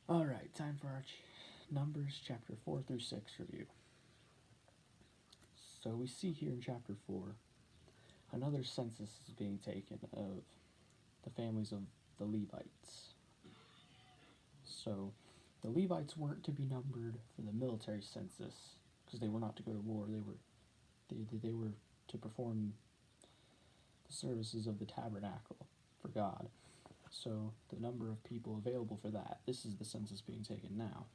Alright, time for our Numbers chapter 4 through 6 review. So we see here in chapter 4, another census is being taken of the families of the Levites. So the Levites weren't to be numbered for the military census, because they were not to go to war. They were to perform the services of the tabernacle for God. So the number of people available for that, this is the census being taken now.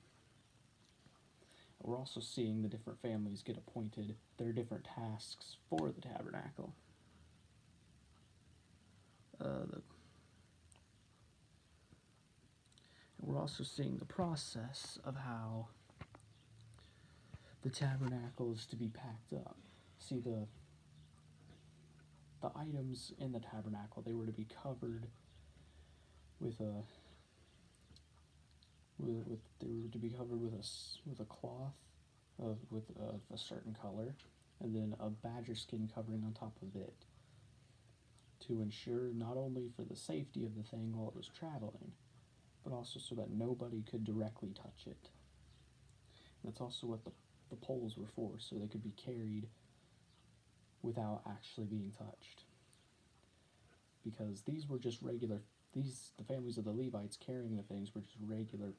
We're also seeing the different families get appointed their different tasks for the tabernacle. We're also seeing the process of how the tabernacle is to be packed up. See, the items in the tabernacle, they were to be covered with a they were to be covered with a cloth of a certain color, and then a badger skin covering on top of it, to ensure not only for the safety of the thing while it was traveling, but also so that nobody could directly touch it. And that's also what the poles were for, so they could be carried without actually being touched. Because these were just regular, the families of the Levites carrying the things were just regular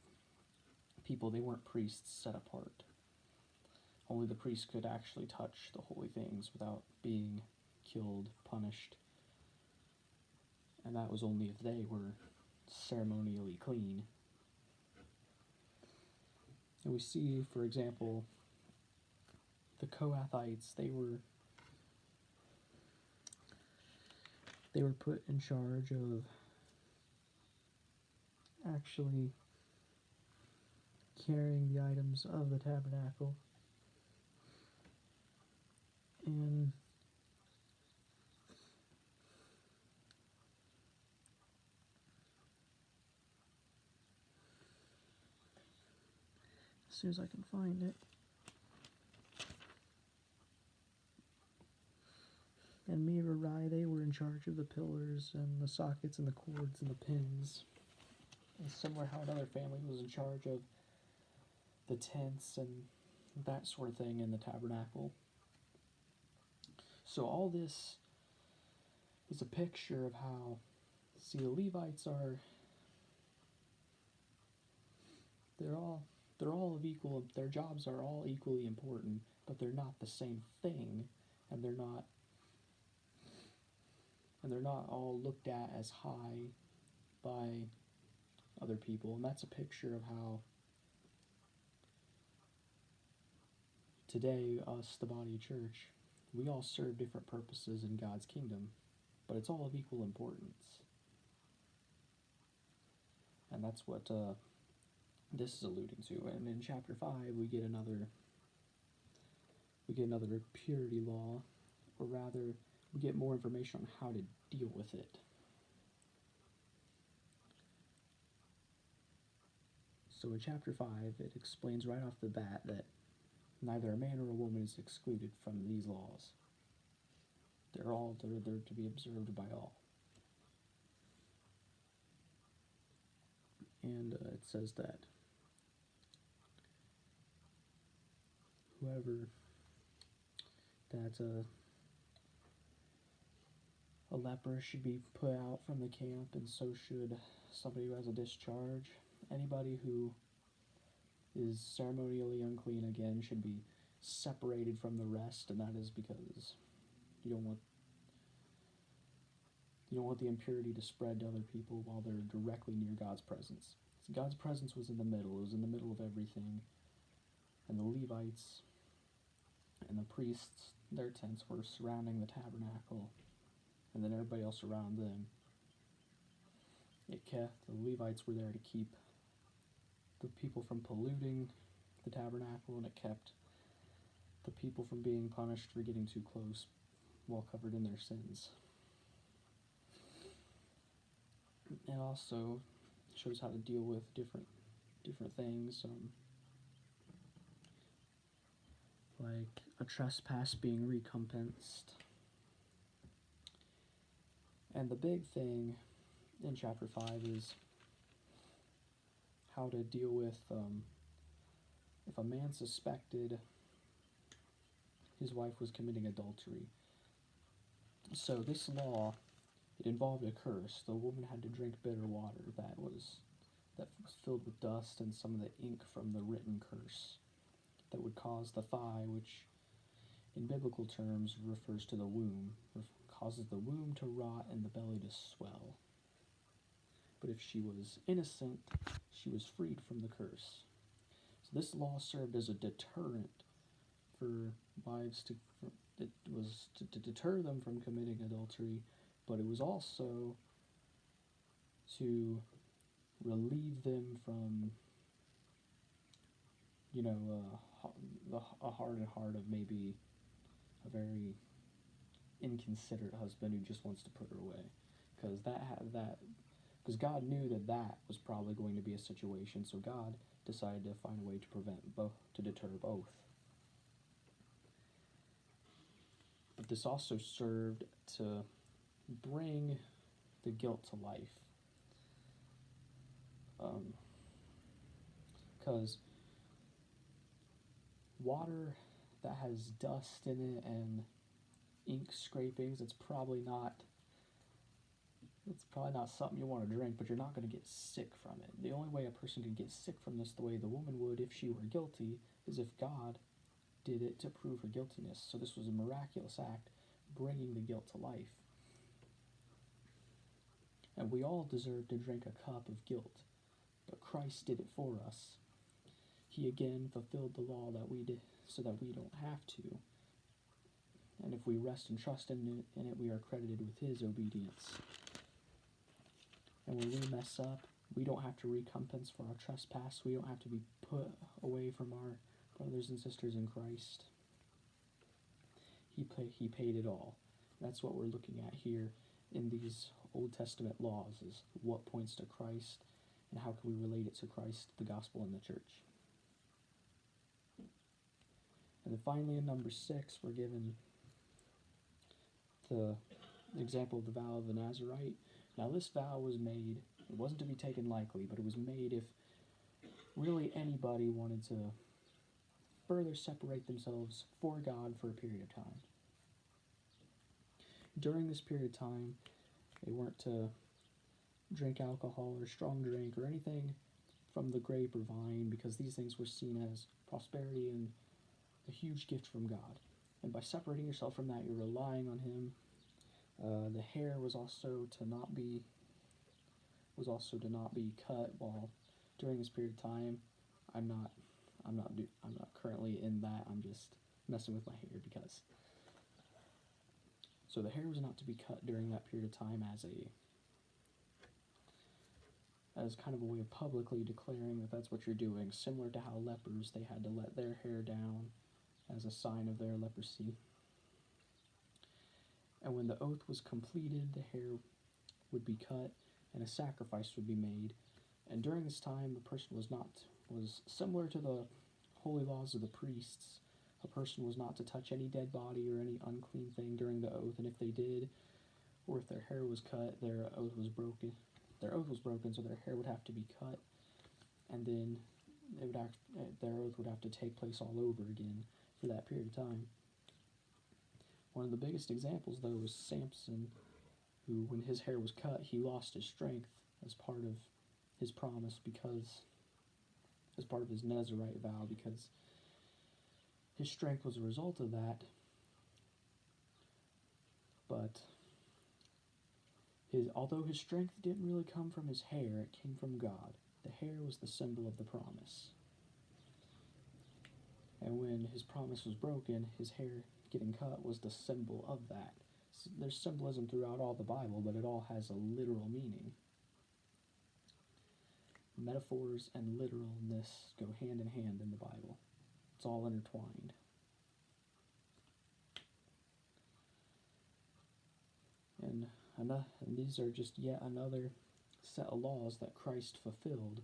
people. They weren't priests set apart. Only the priests could actually touch the holy things without being killed, punished. And that was only if they were ceremonially clean. And we see, for example, the Kohathites, they were put in charge of actually carrying the items of the tabernacle. And as soon as I can find it. And Merari, they were in charge of the pillars and the sockets and the cords and the pins. And similar how another family was in charge of the tents and that sort of thing in the tabernacle. So all this is a picture of how, see, the Levites are, they're all of equal, their jobs are all equally important, but they're not the same thing, and they're not all looked at as high by other people. And that's a picture of how today, us, the body of church, we all serve different purposes in God's kingdom, but it's all of equal importance. And that's what this is alluding to. And in chapter 5, we get another purity law, or rather, we get more information on how to deal with it. So in chapter 5, it explains right off the bat that neither a man or a woman is excluded from these laws. They're to be observed by all. And it says that a leper should be put out from the camp, and so should somebody who has a discharge. Anybody who is ceremonially unclean, again, should be separated from the rest, and that is because you don't want the impurity to spread to other people while they're directly near God's presence. So God's presence was in the middle. It was in the middle of everything. And the Levites and the priests, their tents were surrounding the tabernacle, and then everybody else around them. The Levites were there to keep the people from polluting the tabernacle, and it kept the people from being punished for getting too close while covered in their sins. It also shows how to deal with different things, like a trespass being recompensed. And the big thing in chapter 5 is how to deal with if a man suspected his wife was committing adultery. So this law, it involved a curse. The woman had to drink bitter water that was filled with dust and some of the ink from the written curse that would cause the thigh, which in biblical terms refers to the womb, causes the womb to rot and the belly to swell. But if she was innocent, she was freed from the curse. So this law served as a deterrent for wives it was to deter them from committing adultery, but it was also to relieve them from, a hardened heart of maybe a very inconsiderate husband who just wants to put her away, because God knew that was probably going to be a situation, so God decided to find a way to prevent both, to deter both. But this also served to bring the guilt to life, because water that has dust in it and ink scrapings, it's probably not something you want to drink, but you're not going to get sick from it. The only way a person could get sick from this the way the woman would if she were guilty is if God did it to prove her guiltiness. So this was a miraculous act, bringing the guilt to life. And we all deserve to drink a cup of guilt, but Christ did it for us. He again fulfilled the law that we did so that we don't have to. And if we rest and trust in it, we are credited with his obedience. And when we mess up, we don't have to recompense for our trespass. We don't have to be put away from our brothers and sisters in Christ. He paid it all. That's what we're looking at here in these Old Testament laws, is what points to Christ and how can we relate it to Christ, the gospel, and the church. And then finally in number 6, we're given the example of the vow of the Nazirite. Now this vow was made, it wasn't to be taken lightly, but it was made if really anybody wanted to further separate themselves for God for a period of time. During this period of time, they weren't to drink alcohol or strong drink or anything from the grape or vine, because these things were seen as prosperity and a huge gift from God. And by separating yourself from that, you're relying on him. The hair was also to not be cut while during this period of time. I'm not currently in that. I'm just messing with my hair because. So the hair was not to be cut during that period of time as kind of a way of publicly declaring that that's what you're doing, similar to how lepers, they had to let their hair down as a sign of their leprosy. And when the oath was completed, the hair would be cut and a sacrifice would be made. And during this time, the person was similar to the holy laws of the priests. A person was not to touch any dead body or any unclean thing during the oath, and if they did, or if their hair was cut, their oath was broken. Their oath was broken, so their hair would have to be cut, and then their oath would have to take place all over again for that period of time. One of the biggest examples, though, was Samson, who, when his hair was cut, he lost his strength as part of his promise, as part of his Nazirite vow, because his strength was a result of that. But although his strength didn't really come from his hair, it came from God. The hair was the symbol of the promise. And when his promise was broken, his hair getting cut was the symbol of that. There's symbolism throughout all the Bible, but it all has a literal meaning. Metaphors and literalness go hand in hand in the Bible. It's all intertwined. And these are just yet another set of laws that Christ fulfilled,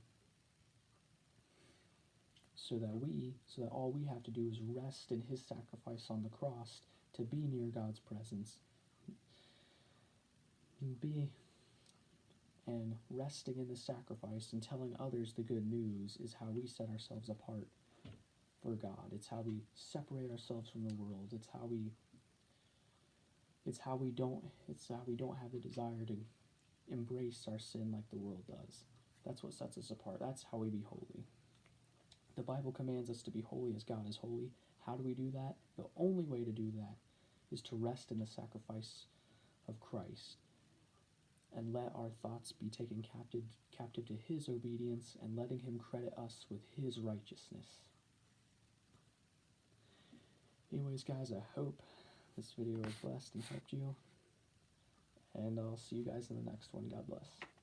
so that all we have to do is rest in his sacrifice on the cross to be near God's presence. And resting in the sacrifice and telling others the good news is how we set ourselves apart for God. It's how we separate ourselves from the world. It's how we don't have the desire to embrace our sin like the world does. That's what sets us apart. That's how we be holy. The Bible commands us to be holy as God is holy. How do we do that? The only way to do that is to rest in the sacrifice of Christ and let our thoughts be taken captive to his obedience and letting him credit us with his righteousness. Anyways, guys, I hope this video was blessed and helped you. And I'll see you guys in the next one. God bless.